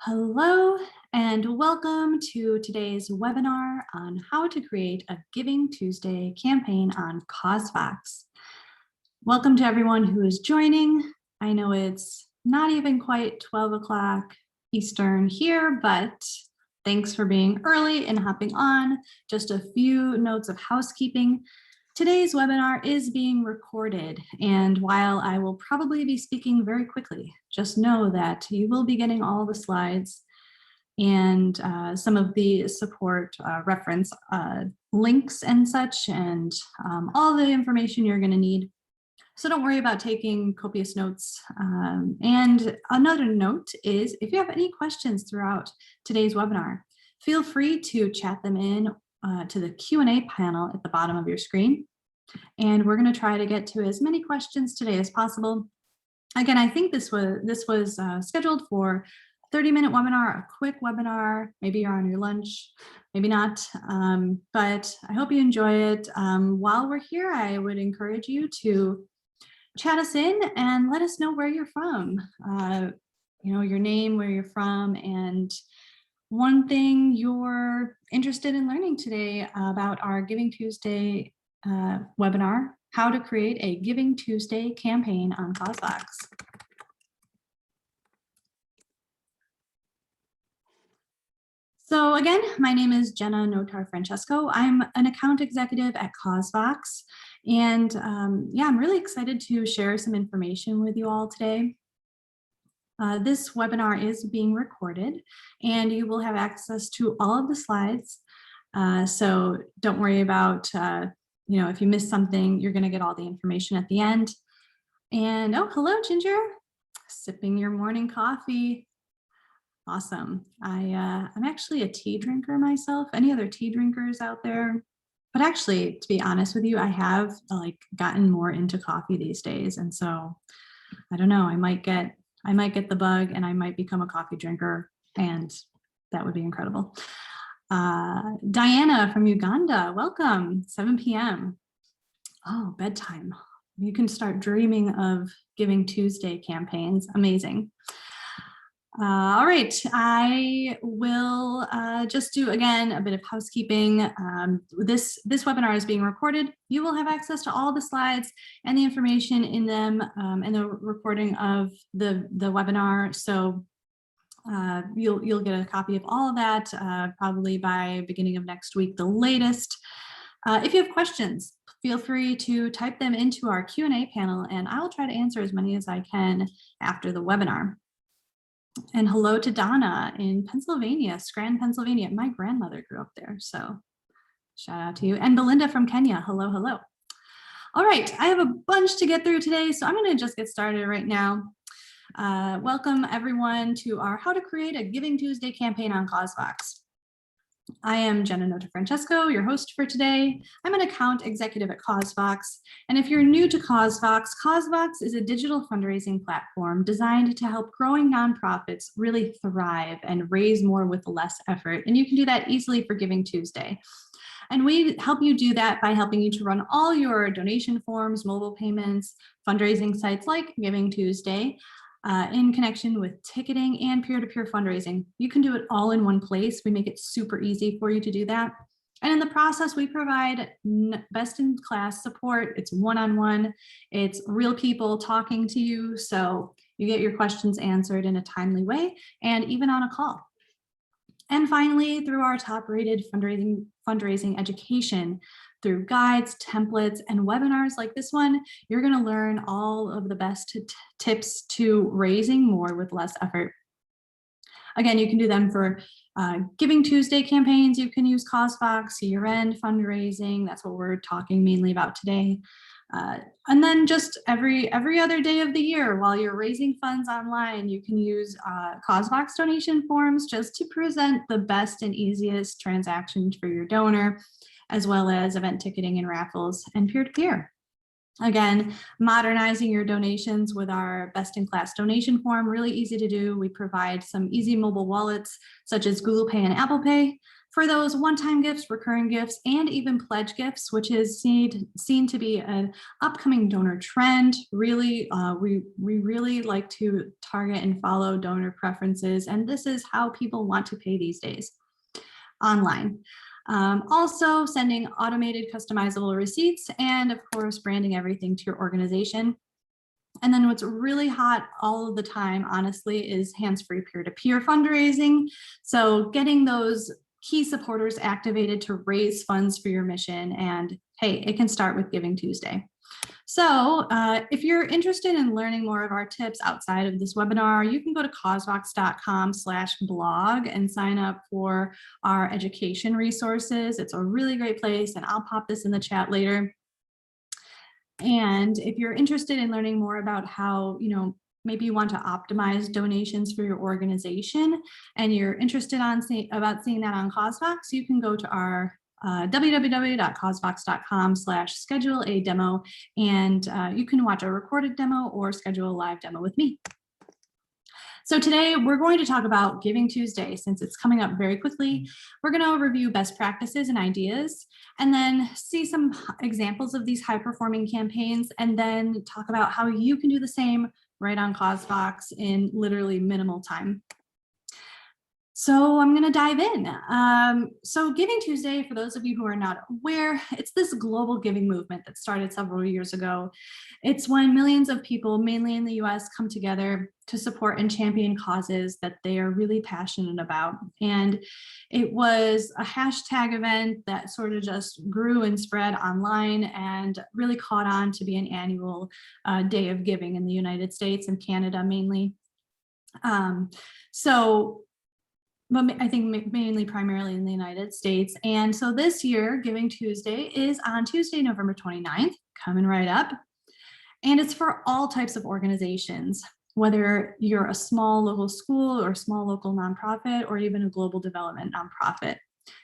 Hello and welcome to today's webinar on how to create a Giving Tuesday campaign on CauseVox. Welcome to everyone who is joining. I know it's not even quite 12 o'clock Eastern here, but thanks for being early and hopping on. Just a few notes of housekeeping. Today's webinar is being recorded, and while I will probably be speaking very quickly, just know that you will be getting all the slides and some of the support reference links and such, and all the information you're going to need. So don't worry about taking copious notes. And another note is, if you have any questions throughout today's webinar, feel free to chat them in to the Q&A panel at the bottom of your screen. And we're going to try to get to as many questions today as possible. Again, I think this was scheduled for a 30-minute webinar, a quick webinar. Maybe you're on your lunch, maybe not, but I hope you enjoy it. While we're here, I would encourage you to chat us in and let us know where you're from. Your name, where you're from, and one thing you're interested in learning today about our Giving Tuesday webinar, how to create a Giving Tuesday campaign on CauseVox. So again, my name is Jenna Notar-Francesco. I'm an account executive at CauseVox, and I'm really excited to share some information with you all today. This webinar is being recorded, and you will have access to all of the slides. So don't worry about, if you miss something, you're going to get all the information at the end. And oh, hello, Ginger, sipping your morning coffee. Awesome. I'm actually a tea drinker myself. Any other tea drinkers out there? But actually, to be honest with you, I have gotten more into coffee these days, and so I don't know. I might get the bug, and I might become a coffee drinker, and that would be incredible. Diana from Uganda, welcome. 7 p.m. Oh, bedtime. You can start dreaming of Giving Tuesday campaigns. Amazing. All right, I will just do, again, a bit of housekeeping. This webinar is being recorded. You will have access to all the slides and the information in them and the recording of the webinar. So you'll get a copy of all of that probably by beginning of next week, the latest. If you have questions, feel free to type them into our Q&A panel, and I'll try to answer as many as I can after the webinar. And hello to Donna in Pennsylvania, Scranton, Pennsylvania. My grandmother grew up there, so shout out to you. And Belinda from Kenya, hello, hello. All right, I have a bunch to get through today, so I'm going to just get started right now. Welcome everyone to our How to Create a Giving Tuesday campaign on CauseVox. I am Jenna Notar-Francesco, your host for today. I'm an account executive at CauseVox, and if you're new to CauseVox, CauseVox is a digital fundraising platform designed to help growing nonprofits really thrive and raise more with less effort, and you can do that easily for Giving Tuesday. And we help you do that by helping you to run all your donation forms, mobile payments, fundraising sites like Giving Tuesday, in connection with ticketing and peer-to-peer fundraising. You can do it all in one place. We make it super easy for you to do that. And in the process, we provide best-in-class support. It's one-on-one. It's real people talking to you, so you get your questions answered in a timely way and even on a call. And finally, through our top-rated fundraising education, through guides, templates, and webinars like this one, you're going to learn all of the best tips to raising more with less effort. Again, you can do them for Giving Tuesday campaigns. You can use CauseVox, year-end fundraising. That's what we're talking mainly about today. And then just every other day of the year, while you're raising funds online, you can use CauseVox donation forms just to present the best and easiest transactions for your donor, as well as event ticketing and raffles and peer-to-peer. Again, modernizing your donations with our best-in-class donation form, really easy to do. We provide some easy mobile wallets such as Google Pay and Apple Pay For those one-time gifts, recurring gifts, and even pledge gifts, which is seen to be an upcoming donor trend, really, we really like to target and follow donor preferences, and this is how people want to pay these days, online. Also sending automated customizable receipts, and of course, branding everything to your organization. And then what's really hot all of the time, honestly, is hands-free peer-to-peer fundraising. So getting those key supporters activated to raise funds for your mission. And hey, it can start with GivingTuesday. So if you're interested in learning more of our tips outside of this webinar, you can go to causevox.com/blog and sign up for our education resources. It's a really great place, and I'll pop this in the chat later. And if you're interested in learning more about how, maybe you want to optimize donations for your organization, and you're interested about seeing that on CauseVox, you can go to our www.causevox.com/schedule-a-demo, and you can watch a recorded demo or schedule a live demo with me. So today we're going to talk about Giving Tuesday. Since it's coming up very quickly, we're going to review best practices and ideas, and then see some examples of these high-performing campaigns, and then talk about how you can do the same right on CauseVox in literally minimal time. So I'm going to dive in. So Giving Tuesday, for those of you who are not aware, it's this global giving movement that started several years ago. It's when millions of people, mainly in the US, come together to support and champion causes that they are really passionate about. And it was a hashtag event that sort of just grew and spread online and really caught on to be an annual day of giving in the United States and Canada mainly. But I think mainly primarily in the United States. And so this year, Giving Tuesday is on Tuesday, November 29th, coming right up. And it's for all types of organizations, whether you're a small local school or small local nonprofit, or even a global development nonprofit.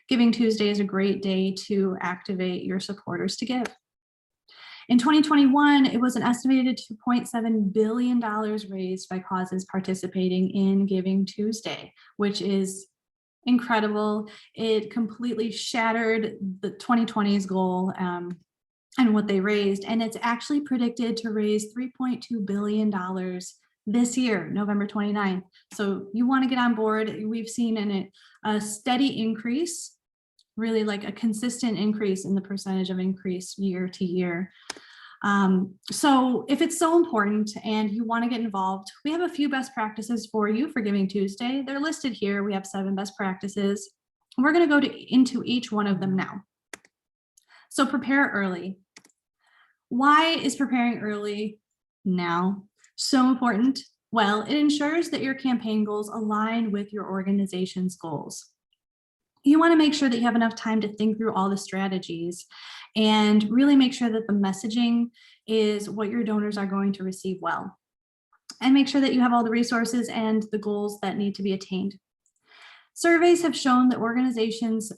Giving Tuesday is a great day to activate your supporters to give. In 2021, it was an estimated $2.7 billion raised by causes participating in Giving Tuesday, which is incredible. It completely shattered the 2020's goal and what they raised. And it's actually predicted to raise $3.2 billion this year, November 29th. So you want to get on board. We've seen a steady increase, really like a consistent increase in the percentage of increase year to year. So if it's so important and you want to get involved, we have a few best practices for you for Giving Tuesday. They're listed here. We have 7 best practices. We're going to go into each one of them now. So prepare early. Why is preparing early now so important? Well, it ensures that your campaign goals align with your organization's goals. You want to make sure that you have enough time to think through all the strategies and really make sure that the messaging is what your donors are going to receive well. And make sure that you have all the resources and the goals that need to be attained. Surveys have shown that organizations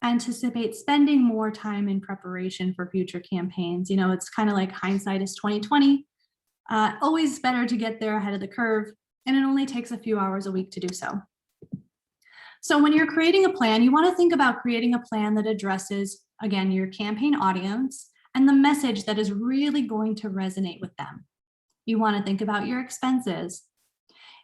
anticipate spending more time in preparation for future campaigns. It's kind of like hindsight is 2020. Always better to get there ahead of the curve, and it only takes a few hours a week to do so. So when you're creating a plan, you want to think about creating a plan that addresses, again, your campaign audience and the message that is really going to resonate with them. You want to think about your expenses.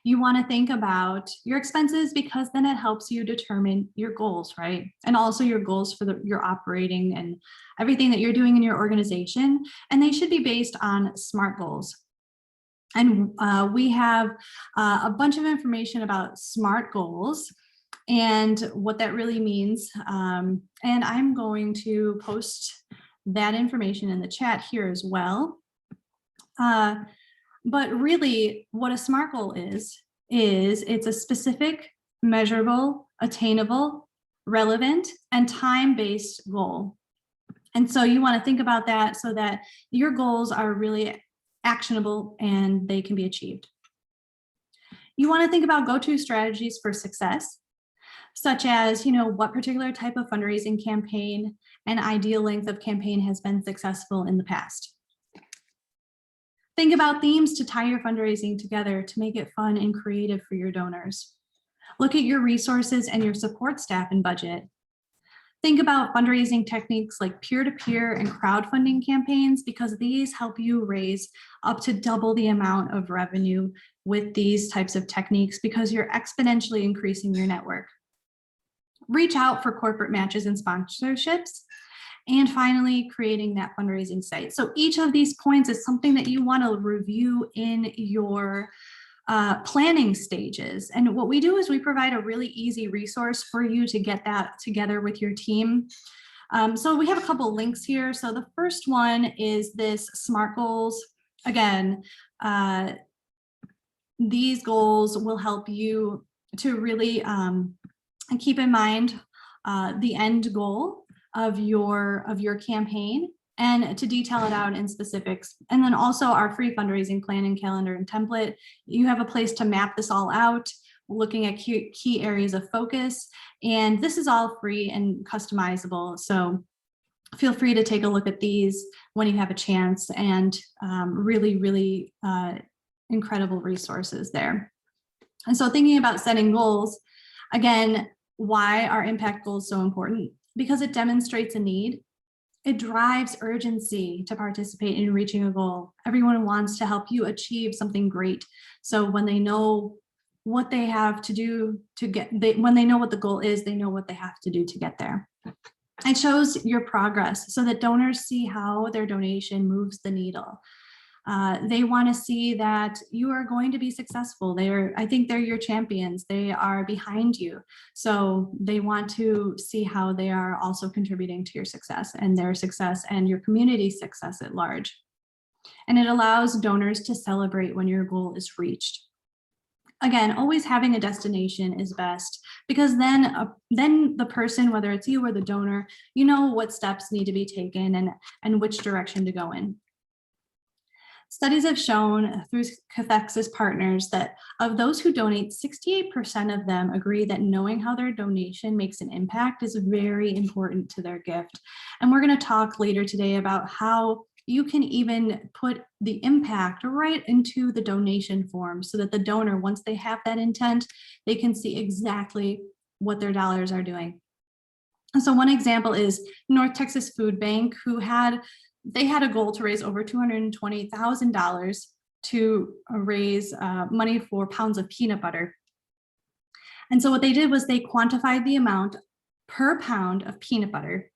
You want to think about your expenses because then it helps you determine your goals, right? And also your goals for your operating and everything that you're doing in your organization. And they should be based on SMART goals. And we have a bunch of information about SMART goals and what that really means. And I'm going to post that information in the chat here as well. But really what a SMART goal is it's a specific, measurable, attainable, relevant, and time-based goal. And so you want to think about that so that your goals are really actionable and they can be achieved. You want to think about go-to strategies for success, such as, what particular type of fundraising campaign and ideal length of campaign has been successful in the past. Think about themes to tie your fundraising together to make it fun and creative for your donors. Look at your resources and your support staff and budget. Think about fundraising techniques like peer-to-peer and crowdfunding campaigns, because these help you raise up to double the amount of revenue with these types of techniques, because you're exponentially increasing your network. Reach out for corporate matches and sponsorships. And finally, creating that fundraising site. So each of these points is something that you want to review in your planning stages. And what we do is we provide a really easy resource for you to get that together with your team. So we have a couple links here. So the first one is this SMART goals. Again, these goals will help you to really keep in mind the end goal of your campaign, and to detail it out in specifics. And then also our free fundraising plan and calendar and template. You have a place to map this all out, looking at key areas of focus. And this is all free and customizable. So feel free to take a look at these when you have a chance, and really incredible resources there. And so thinking about setting goals, again, why are impact goals so important? Because it demonstrates a need. It drives urgency to participate in reaching a goal. Everyone wants to help you achieve something great. So when they know what they have to do to get, when they know what the goal is, they know what they have to do to get there. It shows your progress so that donors see how their donation moves the needle. They want to see that you are going to be successful. I think they're your champions. They are behind you. So they want to see how they are also contributing to your success and their success and your community's success at large. And it allows donors to celebrate when your goal is reached. Again, always having a destination is best, because then the person, whether it's you or the donor, you know what steps need to be taken and which direction to go in. Studies have shown through CauseVox's partners that of those who donate, 68% of them agree that knowing how their donation makes an impact is very important to their gift. And we're going to talk later today about how you can even put the impact right into the donation form so that the donor, once they have that intent, they can see exactly what their dollars are doing. And so one example is North Texas Food Bank, who had a goal to raise over $220,000 to raise money for pounds of peanut butter. And so what they did was they quantified the amount per pound of peanut butter.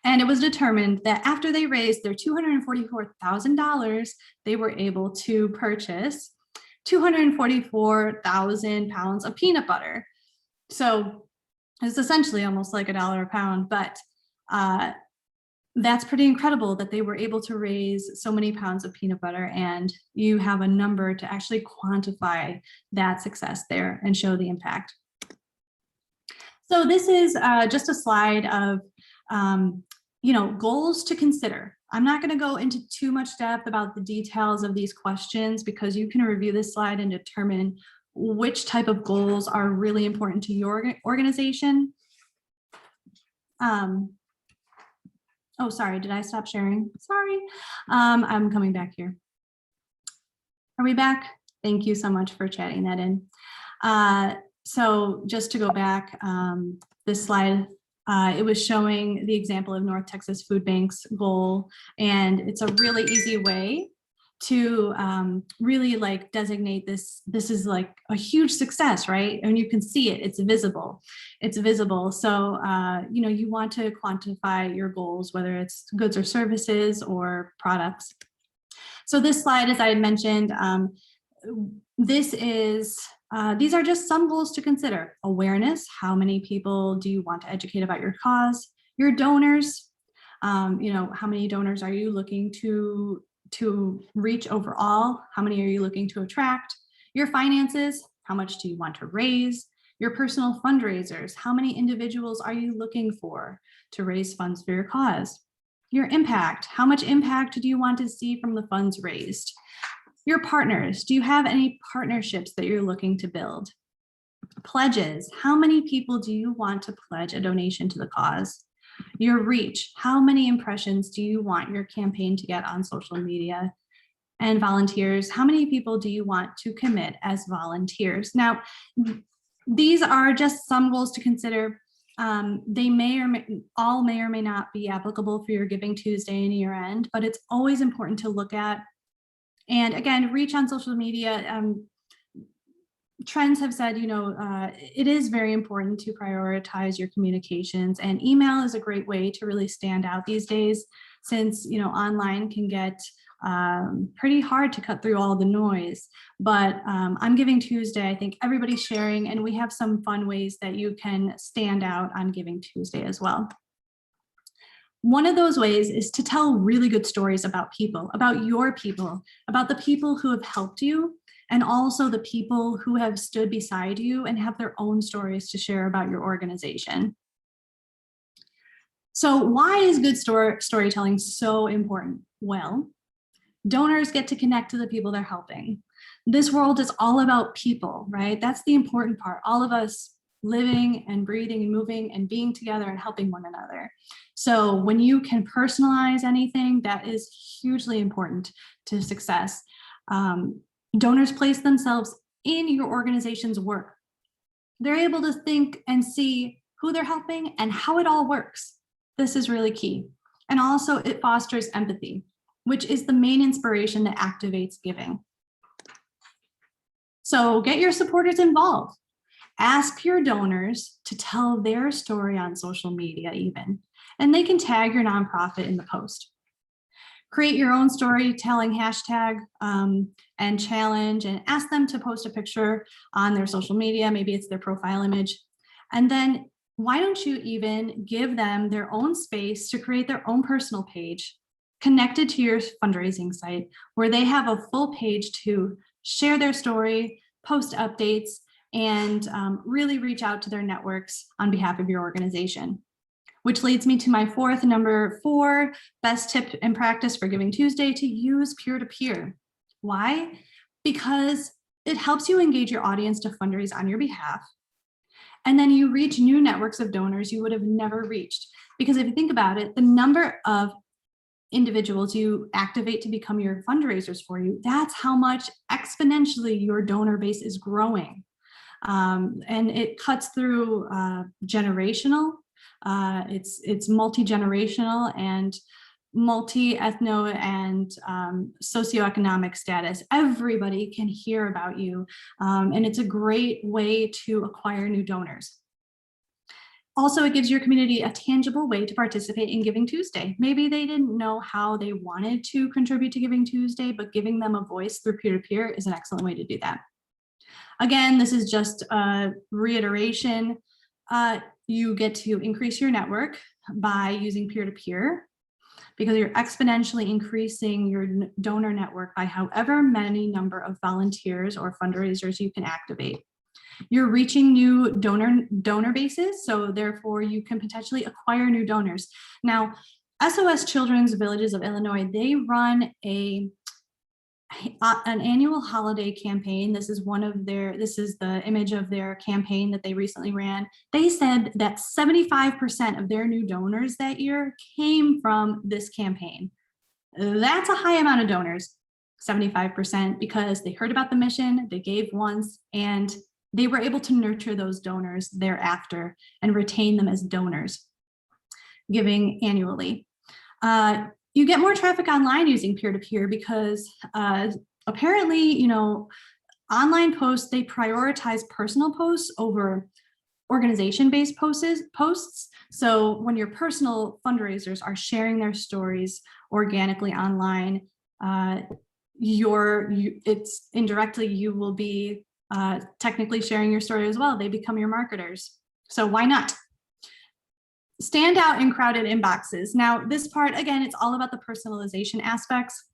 And it was determined that after they raised their $244,000, they were able to purchase 244,000 pounds of peanut butter. So it's essentially almost like $1 a pound, but that's pretty incredible that they were able to raise so many pounds of peanut butter, and you have a number to actually quantify that success there and show the impact. So this is just a slide of goals to consider. I'm not going to go into too much depth about the details of these questions, because you can review this slide and determine which type of goals are really important to your organization. Oh, sorry, did I stop sharing? Sorry, I'm coming back here. Are we back? Thank you so much for chatting that in. So just to go back, this slide, it was showing the example of North Texas Food Bank's goal, and it's a really easy way to really like designate this. This is like a huge success, right? And you can see it, it's visible. It's visible. So, you want to quantify your goals, whether it's goods or services or products. So this slide, as I had mentioned, these are just some goals to consider. Awareness, how many people do you want to educate about your cause? Your donors, how many donors are you looking to reach overall? How many are you looking to attract? Your finances, how much do you want to raise? Your personal fundraisers, how many individuals are you looking for to raise funds for your cause? Your impact, how much impact do you want to see from the funds raised? Your partners, do you have any partnerships that you're looking to build? Pledges, how many people do you want to pledge a donation to the cause? Your reach, how many impressions do you want your campaign to get on social media? And volunteers, how many people do you want to commit as volunteers? Now, these are just some goals to consider. They all may or may not be applicable for your Giving Tuesday and year end, but it's always important to look at. And again, reach on social media. Trends have said, it is very important to prioritize your communications, and email is a great way to really stand out these days, since, online can get pretty hard to cut through all the noise. But on Giving Tuesday, I think everybody's sharing, and we have some fun ways that you can stand out on Giving Tuesday as well. One of those ways is to tell really good stories about people, about your people, about the people who have helped you, and also the people who have stood beside you and have their own stories to share about your organization. So why is good storytelling so important? Well, donors get to connect to the people they're helping. This world is all about people, right? That's the important part. All of us living and breathing and moving and being together and helping one another. So when you can personalize anything, that is hugely important to success. Donors place themselves in your organization's work. They're able to think and see who they're helping and how it all works. This is really key. And also it fosters empathy, which is the main inspiration that activates giving. So get your supporters involved. Ask your donors to tell their story on social media even, and they can tag your nonprofit in the post. Create your own storytelling hashtag and challenge, and ask them to post a picture on their social media. Maybe it's their profile image. And then why don't you even give them their own space to create their own personal page connected to your fundraising site, where they have a full page to share their story, post updates, and really reach out to their networks on behalf of your organization. Which leads me to my number 4, best tip and practice for Giving Tuesday: to use peer-to-peer. Why? Because it helps you engage your audience to fundraise on your behalf. And then you reach new networks of donors you would have never reached. Because if you think about it, the number of individuals you activate to become your fundraisers for you, that's how much exponentially your donor base is growing. And it cuts through generational. It's multi-generational and multi-ethno and socioeconomic status. Everybody can hear about you, and it's a great way to acquire new donors. Also, it gives your community a tangible way to participate in Giving Tuesday. Maybe they didn't know how they wanted to contribute to Giving Tuesday, but giving them a voice through peer-to-peer is an excellent way to do that. Again, this is just a reiteration. You get to increase your network by using peer-to-peer, because you're exponentially increasing your donor network by however many number of volunteers or fundraisers you can activate. You're reaching new donor bases, so therefore you can potentially acquire new donors. Now, SOS Children's Villages of Illinois, they run an annual holiday campaign. This is the image of their campaign that they recently ran. They said that 75% of their new donors that year came from this campaign. That's a high amount of donors, 75%, because they heard about the mission, they gave once, and they were able to nurture those donors thereafter and retain them as donors, giving annually. You get more traffic online using peer-to-peer because apparently, online posts, they prioritize personal posts over organization-based posts. So when your personal fundraisers are sharing their stories organically online, it's indirectly, you will be technically sharing your story as well. They become your marketers. So why not? Stand out in crowded inboxes. Now, this part, again, it's all about the personalization aspects.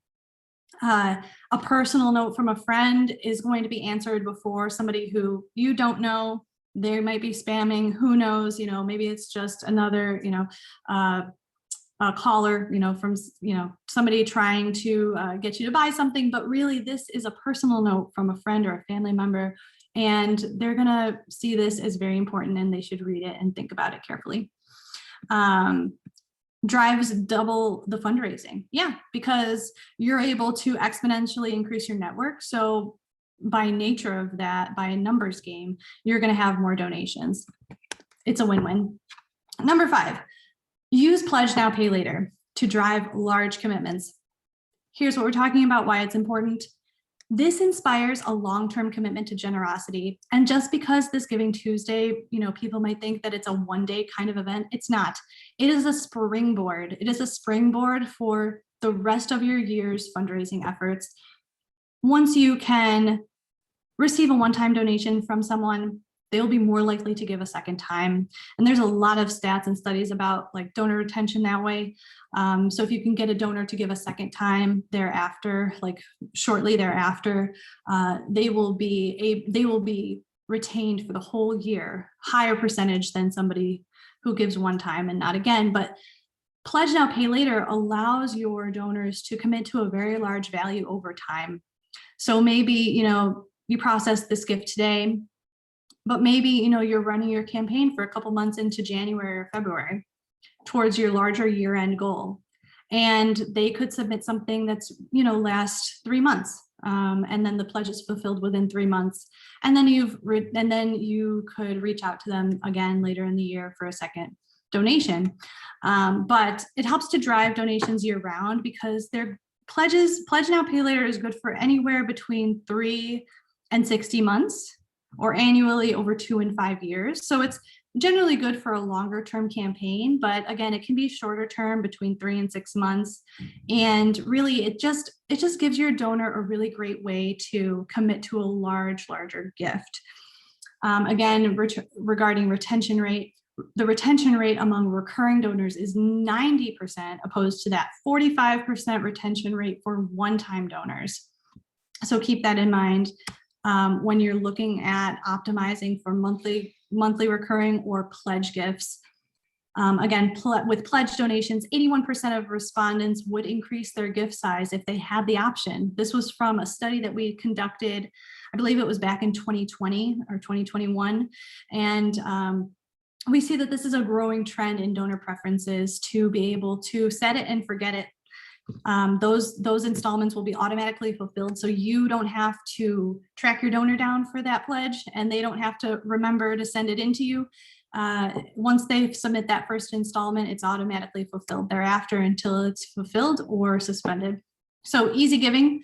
A personal note from a friend is going to be answered before somebody who you don't know. They might be spamming, who knows, maybe it's just another, a caller, from, somebody trying to get you to buy something, but really this is a personal note from a friend or a family member, and they're gonna see this as very important, and they should read it and think about it carefully. Drives double the fundraising. Yeah, because you're able to exponentially increase your network. So by nature of that, by a numbers game, you're going to have more donations. It's a win-win. Number 5, use Pledge Now, Pay Later to drive large commitments. Here's what we're talking about, why it's important. This inspires a long-term commitment to generosity. And just because this Giving Tuesday, people might think that it's a one-day kind of event, it's not. It is a springboard. It is a springboard for the rest of your year's fundraising efforts. Once you can receive a one-time donation from someone, they'll be more likely to give a second time. And there's a lot of stats and studies about like donor retention that way. So if you can get a donor to give a second time thereafter, like shortly thereafter, they will be retained for the whole year, higher percentage than somebody who gives one time and not again. But Pledge Now, Pay Later allows your donors to commit to a very large value over time. So maybe, you process this gift today, but maybe, you're running your campaign for a couple months into January or February towards your larger year-end goal. And they could submit something that's, lasts 3 months. And then the pledge is fulfilled within 3 months. And then you could reach out to them again later in the year for a second donation. But it helps to drive donations year round because their Pledge Now, Pay Later is good for anywhere between 3 and 60 months, or annually over 2 and 5 years. So it's generally good for a longer term campaign, but again, it can be shorter term between 3 and 6 months. And really it just gives your donor a really great way to commit to a larger gift. Again, regarding retention rate, the retention rate among recurring donors is 90% opposed to that 45% retention rate for one-time donors. So keep that in mind when you're looking at optimizing for monthly recurring or pledge gifts. Again, with pledge donations, 81% of respondents would increase their gift size if they had the option. This was from a study that we conducted, I believe it was back in 2020 or 2021. And we see that this is a growing trend in donor preferences to be able to set it and forget it. Those installments will be automatically fulfilled, so you don't have to track your donor down for that pledge, and they don't have to remember to send it into you. Once they submit that first installment, it's automatically fulfilled thereafter until it's fulfilled or suspended. So easy giving,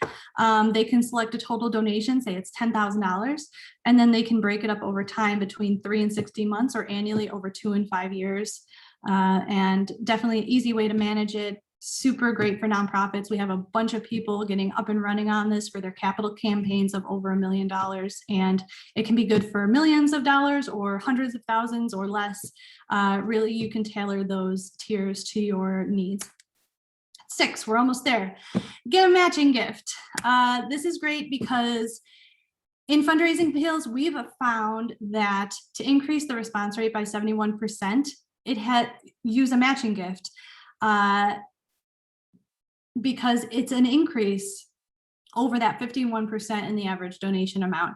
they can select a total donation, say it's $10,000, and then they can break it up over time between 3 and 60 months or annually over 2 and 5 years. And definitely an easy way to manage it. Super great for nonprofits. We have a bunch of people getting up and running on this for their capital campaigns of over $1 million. And it can be good for millions of dollars or hundreds of thousands or less. Really, you can tailor those tiers to your needs. 6, we're almost there. Get a matching gift. This is great because in fundraising appeals, we've found that to increase the response rate by 71%, use a matching gift. Because it's an increase over that 51% in the average donation amount.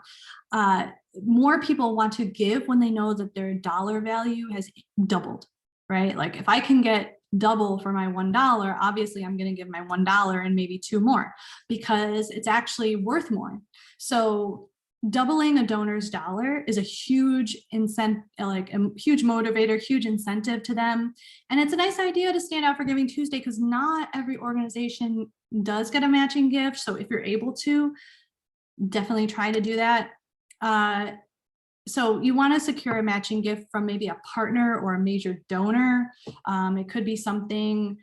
More people want to give when they know that their dollar value has doubled, right? Like if I can get double for my $1, obviously I'm going to give my $1 and maybe 2 more because it's actually worth more. So doubling a donor's dollar is a huge incentive, like a huge motivator, huge incentive to them. And it's a nice idea to stand out for Giving Tuesday because not every organization does get a matching gift. So if you're able to, definitely try to do that. So you want to secure a matching gift from maybe a partner or a major donor. It could be something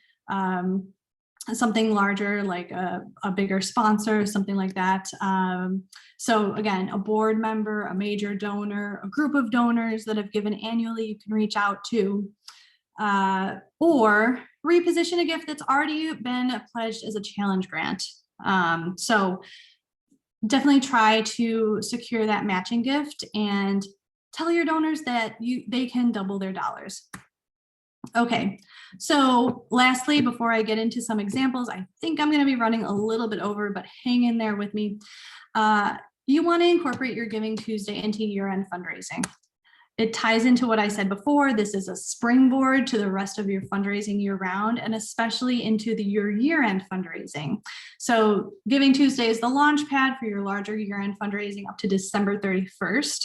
larger, like a bigger sponsor, something like that. So again, a board member, a major donor, a group of donors that have given annually, you can reach out to, or reposition a gift that's already been pledged as a challenge grant. So definitely try to secure that matching gift and tell your donors that they can double their dollars. Okay, so lastly, before I get into some examples, I think I'm going to be running a little bit over, but hang in there with me. You want to incorporate your Giving Tuesday into year-end fundraising. It ties into what I said before. This is a springboard to the rest of your fundraising year-round, and especially into your year-end fundraising. So Giving Tuesday is the launch pad for your larger year-end fundraising up to December 31st.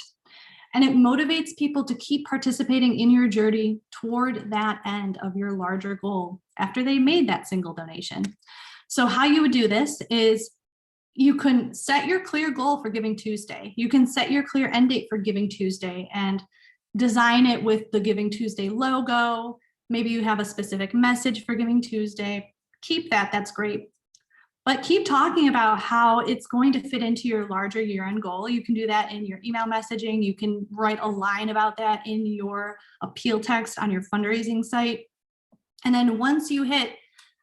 And it motivates people to keep participating in your journey toward that end of your larger goal after they made that single donation. So how you would do this is you can set your clear goal for Giving Tuesday. You can set your clear end date for Giving Tuesday and design it with the Giving Tuesday logo. Maybe you have a specific message for Giving Tuesday. Keep that, that's great. But keep talking about how it's going to fit into your larger year-end goal. You can do that in your email messaging. You can write a line about that in your appeal text on your fundraising site. And then once you hit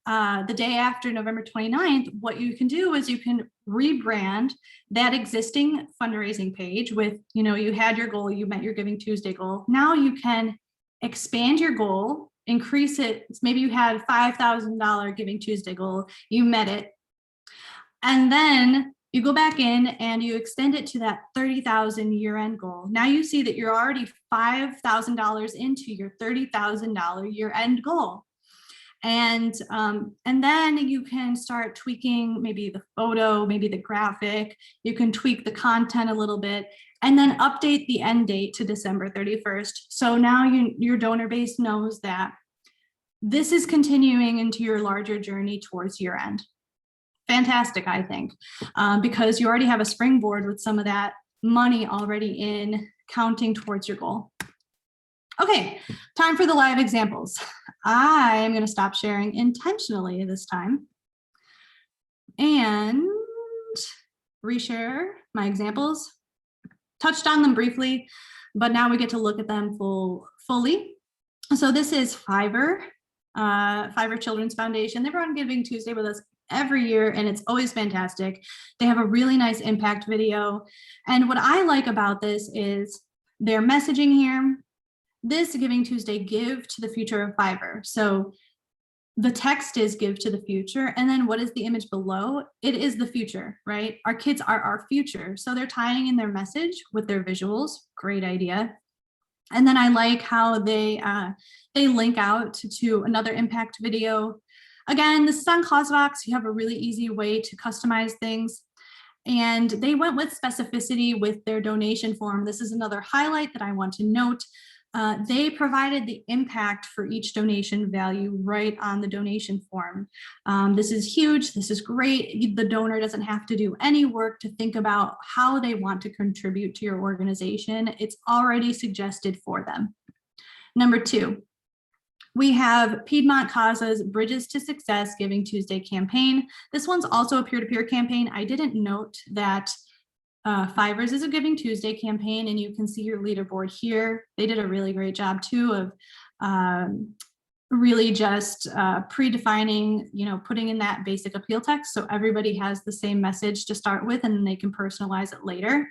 the day after November 29th, what you can do is you can rebrand that existing fundraising page with, you had your goal, you met your Giving Tuesday goal. Now you can expand your goal, increase it. Maybe you had $5,000 Giving Tuesday goal, you met it. And then you go back in and you extend it to that $30,000 year-end goal. Now you see that you're already $5,000 into your $30,000 year-end goal. And then you can start tweaking maybe the photo, maybe the graphic. You can tweak the content a little bit and then update the end date to December 31st. So now your donor base knows that this is continuing into your larger journey towards year end. Fantastic, I think, because you already have a springboard with some of that money already in counting towards your goal. Okay, time for the live examples. I am going to stop sharing intentionally this time and reshare my examples. Touched on them briefly, but now we get to look at them fully. So this is Fiverr Children's Foundation. They run Giving Tuesday with us every year, and it's always fantastic. They have a really nice impact video. And what I like about this is their messaging here. This Giving Tuesday, give to the future of Fiverr. So the text is give to the future. And then what is the image below? It is the future, right? Our kids are our future. So they're tying in their message with their visuals. Great idea. And then I like how they link out to another impact video. Again, this is on CauseVox. You have a really easy way to customize things. And they went with specificity with their donation form. This is another highlight that I want to note. They provided the impact for each donation value right on the donation form. This is huge. This is great. The donor doesn't have to do any work to think about how they want to contribute to your organization. It's already suggested for them. Number 2, we have Piedmont Cause's Bridges to Success Giving Tuesday campaign. This one's also a peer-to-peer campaign. I didn't note that Fiverr's is a Giving Tuesday campaign, and you can see your leaderboard here. They did a really great job too of really just predefining, putting in that basic appeal text so everybody has the same message to start with, and then they can personalize it later.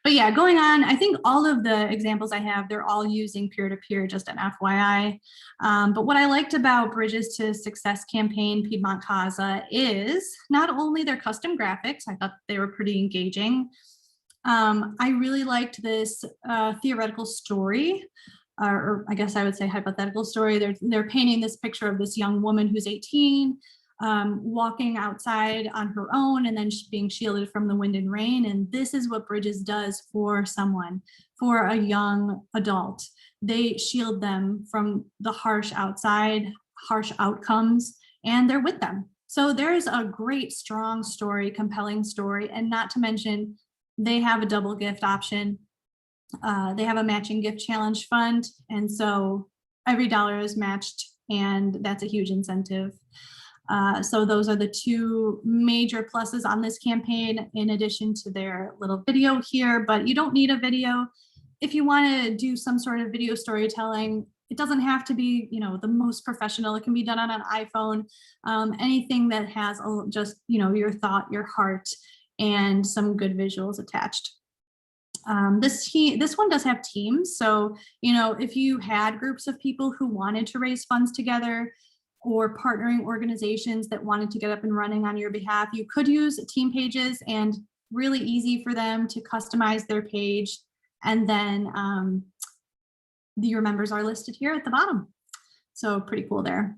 But yeah, going on, I think all of the examples I have, they're all using peer-to-peer, just an FYI. But what I liked about Bridges to Success campaign, Piedmont Causa, is not only their custom graphics, I thought they were pretty engaging. I really liked this theoretical story, or I guess I would say hypothetical story. They're painting this picture of this young woman who's 18, walking outside on her own and then being shielded from the wind and rain. And this is what Bridges does for someone, for a young adult. They shield them from the harsh outside, harsh outcomes, and they're with them. So there's a great, strong story, compelling story. And not to mention, they have a double gift option. They have a matching gift challenge fund. And so every dollar is matched, and that's a huge incentive. So those are the 2 major pluses on this campaign, in addition to their little video here. But you don't need a video. If you want to do some sort of video storytelling, it doesn't have to be, the most professional. It can be done on an iPhone, anything that has just, your thought, your heart, and some good visuals attached. This one does have teams. So, if you had groups of people who wanted to raise funds together, or partnering organizations that wanted to get up and running on your behalf, you could use team pages, and really easy for them to customize their page. And then your members are listed here at the bottom. So pretty cool there.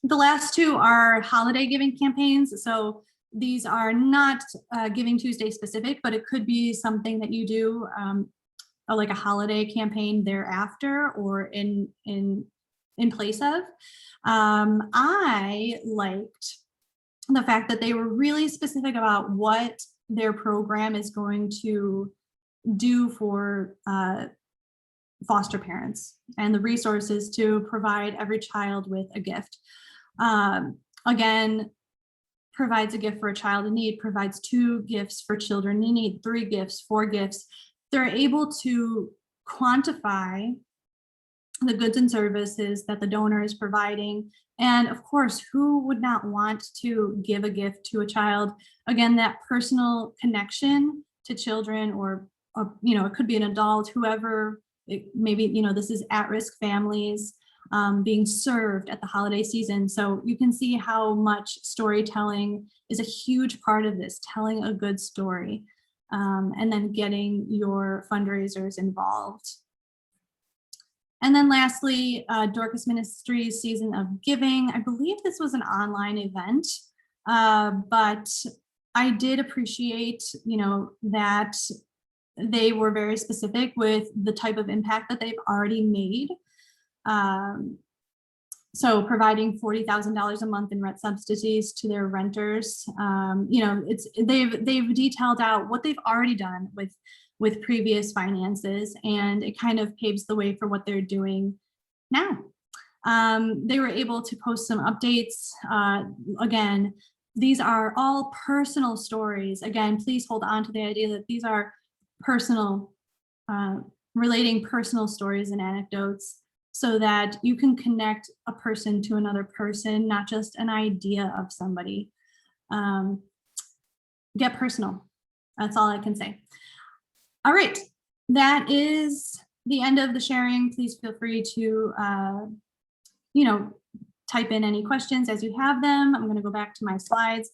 The last 2 are holiday giving campaigns. So these are not Giving Tuesday specific, but it could be something that you do like a holiday campaign thereafter or in place of. I liked the fact that they were really specific about what their program is going to do for foster parents and the resources to provide every child with a gift. Again, provides a gift for a child in need, provides 2 gifts for children in need, 3 gifts, 4 gifts. They're able to quantify the goods and services that the donor is providing. And of course, who would not want to give a gift to a child? Again, that personal connection to children, or it could be an adult, whoever, maybe, this is at-risk families being served at the holiday season. So you can see how much storytelling is a huge part of this, telling a good story, and then getting your fundraisers involved. And then lastly, Dorcas Ministries Season of Giving. I believe this was an online event, but I did appreciate, that they were very specific with the type of impact that they've already made. So providing $40,000 a month in rent subsidies to their renters. They've detailed out what they've already done with previous finances, and it kind of paves the way for what they're doing now. They were able to post some updates. Again, these are all personal stories. Again, please hold on to the idea that these are personal, relating personal stories and anecdotes, so that you can connect a person to another person, not just an idea of somebody. Get personal. That's all I can say. All right, that is the end of the sharing. Please feel free to, type in any questions as you have them. I'm going to go back to my slides.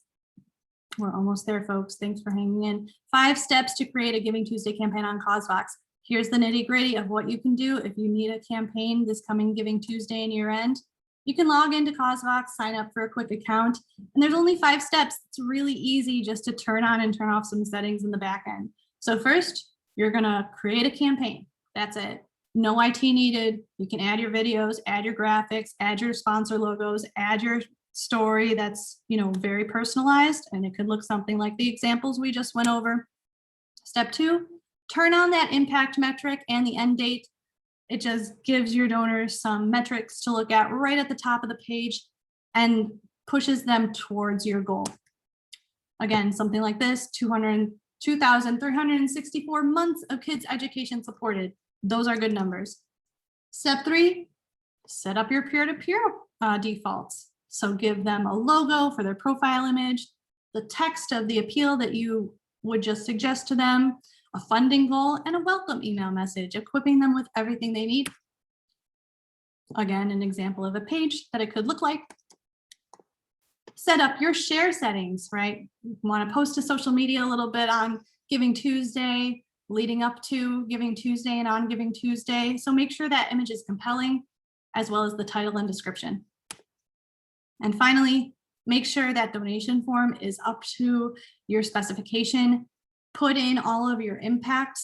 We're almost there, folks. Thanks for hanging in. 5 steps to create a Giving Tuesday campaign on CauseVox. Here's the nitty-gritty of what you can do if you need a campaign this coming Giving Tuesday and year end. You can log into CauseVox, sign up for a quick account, and there's only 5 steps. It's really easy just to turn on and turn off some settings in the back end. So first, you're gonna create a campaign. That's it. No IT needed. You can add your videos, add your graphics, add your sponsor logos, add your story that's, very personalized, and it could look something like the examples we just went over. Step 2, turn on that impact metric and the end date. It just gives your donors some metrics to look at right at the top of the page and pushes them towards your goal. Again, something like this, 2,364 months of kids' education supported. Those are good numbers. Step 3, set up your peer-to-peer defaults. So give them a logo for their profile image, the text of the appeal that you would just suggest to them, a funding goal, and a welcome email message, equipping them with everything they need. Again, an example of a page that it could look like. Set up your share settings, right? You want to post to social media a little bit on Giving Tuesday, leading up to Giving Tuesday and on Giving Tuesday. So make sure that image is compelling, as well as the title and description. And finally, make sure that donation form is up to your specification. Put in all of your impact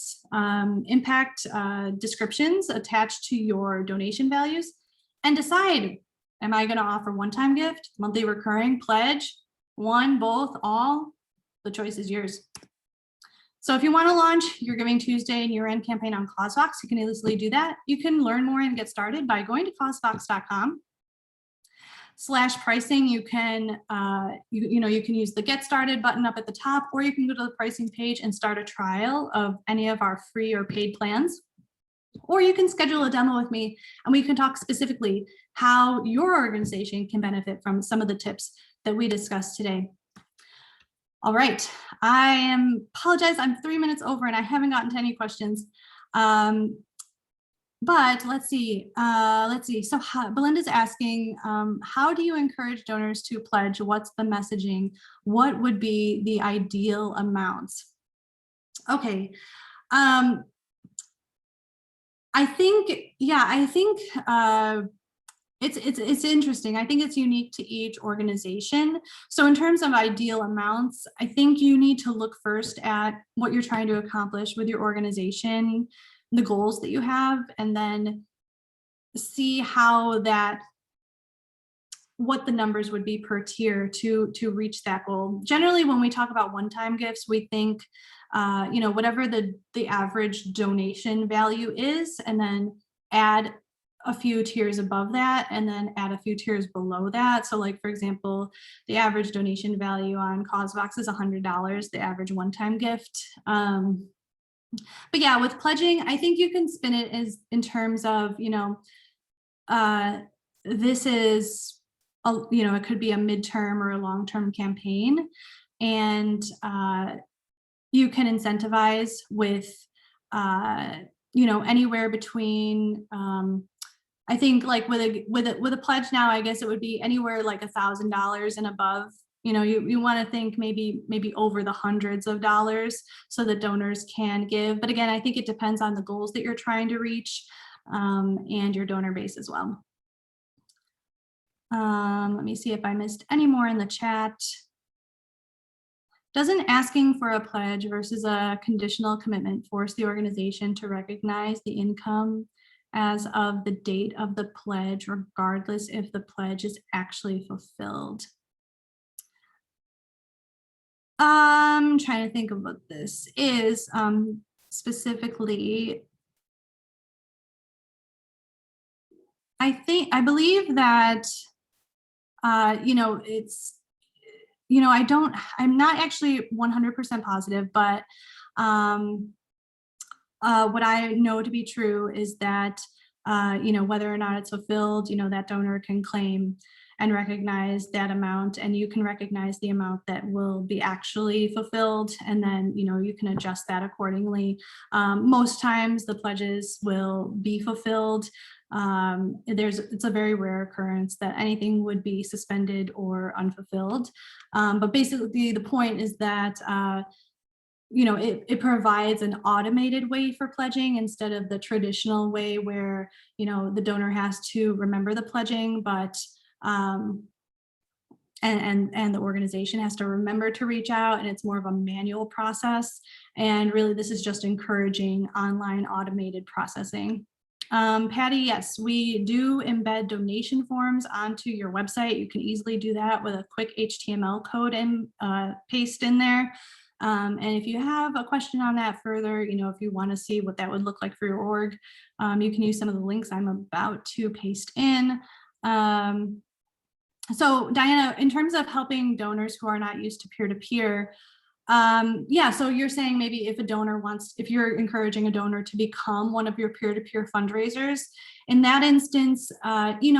descriptions attached to your donation values, and decide, am I going to offer one-time gift, monthly recurring, pledge, one, both, all? The choice is yours. So if you want to launch your Giving Tuesday and year-end campaign on CauseVox, you can easily do that. You can learn more and get started by going to causevox.com/pricing. You can you can use the Get Started button up at the top, or you can go to the pricing page and start a trial of any of our free or paid plans. Or you can schedule a demo with me and we can talk specifically how your organization can benefit from some of the tips that we discussed today. All right, I apologize, I'm 3 minutes over and I haven't gotten to any questions. But let's see. So Belinda's asking, how do you encourage donors to pledge? What's the messaging? What would be the ideal amounts? Okay. I think it's interesting. I think it's unique to each organization. So in terms of ideal amounts, I think you need to look first at what you're trying to accomplish with your organization. the goals that you have, and then see how what the numbers would be per tier to reach that goal. Generally, when we talk about one-time gifts, we think, whatever the average donation value is, and then add a few tiers above that, and then add a few tiers below that. So like, for example, the average donation value on CauseVox is $100, the average one-time gift. But yeah, with pledging, I think you can spin it as in terms of, this is, it could be a midterm or a long-term campaign, and you can incentivize with, anywhere between, I think like with a pledge now, I guess it would be anywhere like $1,000 and above. You want to think maybe over the hundreds of dollars so that donors can give. But again, I think it depends on the goals that you're trying to reach, and your donor base as well. Let me see if I missed any more in the chat. Doesn't asking for a pledge versus a conditional commitment force the organization to recognize the income as of the date of the pledge, regardless if the pledge is actually fulfilled? I'm trying to think of what this is specifically. I believe that, it's, I'm not actually 100% positive, but what I know to be true is that, whether or not it's fulfilled, that donor can claim and recognize that amount, and you can recognize the amount that will be actually fulfilled, and then you can adjust that accordingly. Most times the pledges will be fulfilled. It's a very rare occurrence that anything would be suspended or unfulfilled, but basically the point is that it provides an automated way for pledging instead of the traditional way where the donor has to remember the pledging, but and the organization has to remember to reach out, and it's more of a manual process. And really, this is just encouraging online automated processing. Patty, yes, we do embed donation forms onto your website. You can easily do that with a quick HTML code and paste in there. And if you have a question on that further, if you want to see what that would look like for your org, you can use some of the links I'm about to paste in. So Diana, in terms of helping donors who are not used to peer-to-peer, yeah, so you're saying maybe if a donor if you're encouraging a donor to become one of your peer-to-peer fundraisers, in that instance, we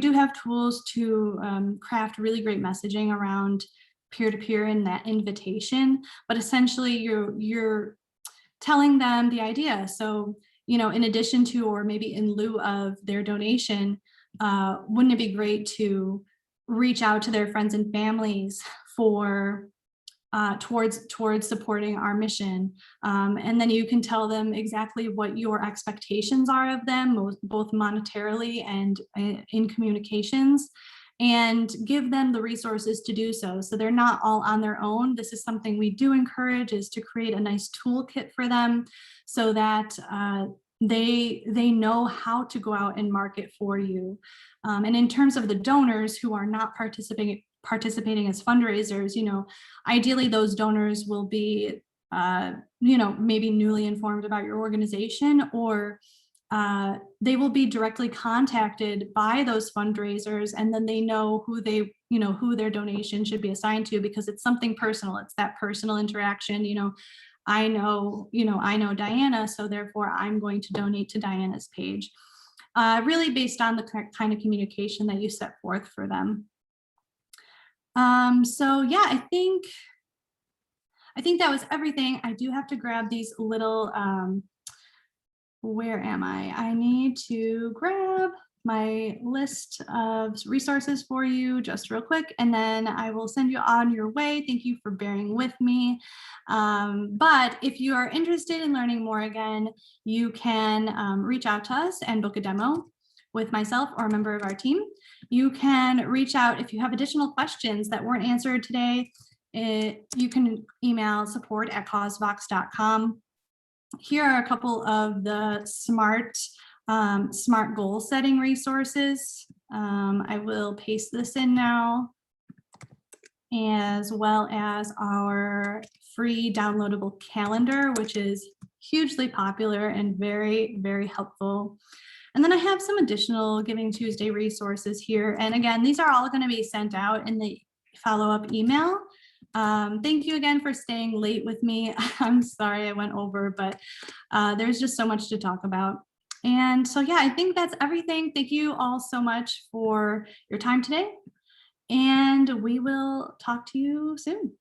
do have tools to craft really great messaging around peer-to-peer in that invitation, but essentially you're telling them the idea. So, in addition to, or maybe in lieu of their donation, wouldn't it be great to reach out to their friends and families for towards supporting our mission, and then you can tell them exactly what your expectations are of them, both monetarily and in communications, and give them the resources to do so. So they're not all on their own. This is something we do encourage, is to create a nice toolkit for them so that they know how to go out and market for you. And in terms of the donors who are not participating as fundraisers, ideally those donors will be, maybe newly informed about your organization, or they will be directly contacted by those fundraisers, and then they know who who their donation should be assigned to, because it's something personal. It's that personal interaction. I know Diana, so therefore I'm going to donate to Diana's page. Really based on the kind of communication that you set forth for them. So yeah, I think that was everything. I do have to grab these little, where am I? I need to grab my list of resources for you just real quick, and then I will send you on your way. Thank you for bearing with me. But if you are interested in learning more, again, you can reach out to us and book a demo with myself or a member of our team. You can reach out if you have additional questions that weren't answered today. You can email support@causevox.com. here are a couple of the smart goal setting resources. I will paste this in now, as well as our free downloadable calendar, which is hugely popular and very, very helpful. And then I have some additional Giving Tuesday resources here. And again, these are all going to be sent out in the follow-up email. Thank you again for staying late with me. I'm sorry I went over, but there's just so much to talk about. And so, yeah, I think that's everything. Thank you all so much for your time today. And we will talk to you soon.